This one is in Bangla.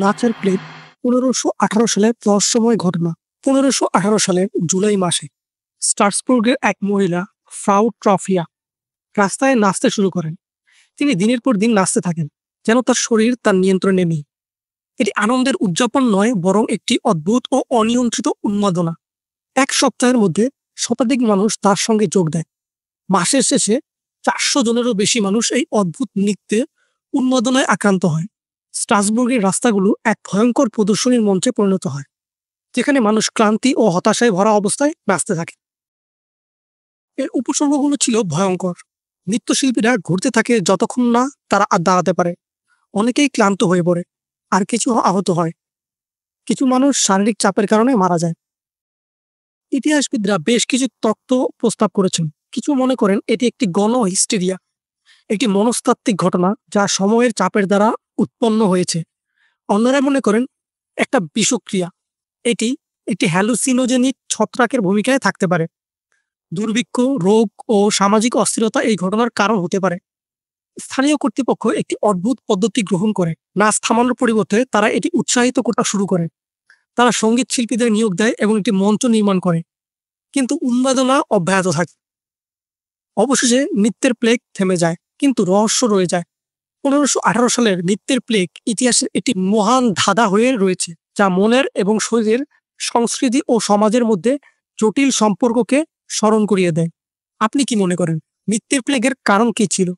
নাচের প্লেগ 1518 সালের রহস্যময় ঘটনা। 1518 সালের জুলাই মাসে স্ট্রাসবুর্গের এক মহিলা ফ্রাউ ট্রফিয়া রাস্তায় নাচতে শুরু করেন। তিনি দিনের পর দিন নাচতে থাকেন, যেন তার শরীর তার নিয়ন্ত্রণে নেই। এটি আনন্দের উদযাপন নয়, বরং একটি অদ্ভুত ও অনিয়ন্ত্রিত উন্মাদনা। এক সপ্তাহের মধ্যে শতাধিক মানুষ তার সঙ্গে যোগ দেয়। মাসের শেষে 400 জনেরও বেশি মানুষ এই অদ্ভুত নৃত্যে উন্মাদনায় আক্রান্ত হয়। স্ট্রাসবুর্গের রাস্তাগুলো এক ভয়ঙ্কর প্রদর্শনীর মঞ্চে পরিণত হয়, যেখানে মানুষ ক্লান্তি ও হতাশায় ভরা অবস্থায় নাচতে থাকে। এর উপসর্গগুলো ছিল ভয়ঙ্কর। নৃত্যশিল্পীরা ঘুরতে থাকে যতক্ষণ না তারা আর দাঁড়াতে পারে। অনেকেই ক্লান্ত হয়ে পড়ে, আর কিছু আহত হয়। কিছু মানুষ শারীরিক চাপের কারণে মারা যায়। ইতিহাসবিদরা বেশ কিছু তত্ত্ব প্রস্তাব করেছেন। কিছু মনে করেন এটি একটি গণ হিস্টেরিয়া, একটি মনস্তাত্ত্বিক ঘটনা যা সময়ের চাপের দ্বারা উৎপন্ন হয়েছে। অন্যরা মনে করেন একটা বিষক্রিয়া, এটি একটি হ্যালুসিনোজেনিক ছত্রাকের ভূমিকায় থাকতে পারে। দুর্ভিক্ষ, রোগ ও সামাজিক অস্থিরতা এই ঘটনার কারণ হতে পারে। স্থানীয় কর্তৃপক্ষ একটি অদ্ভুত পদ্ধতি গ্রহণ করে। নাচ থামানোর পরিবর্তে তারা এটি উৎসাহিত করা শুরু করে। তারা সঙ্গীত শিল্পীদের নিয়োগ দেয় এবং একটি মঞ্চ নির্মাণ করে, কিন্তু উন্মাদনা অব্যাহত থাকে। অবশেষে নৃত্যের প্লেগ থেমে যায়, কিন্তু রহস্য রয়ে যায়। 1518 সালের নৃত্যের প্লেগ ইতিহাসের একটি মহান ধাঁধা হয়ে রয়েছে, যা মনের এবং শরীরের, সংস্কৃতি ও সমাজের মধ্যে জটিল সম্পর্ককে স্মরণ করিয়ে দেয়। আপনি কি মনে করেন নৃত্যের প্লেগের কারণ কি ছিল?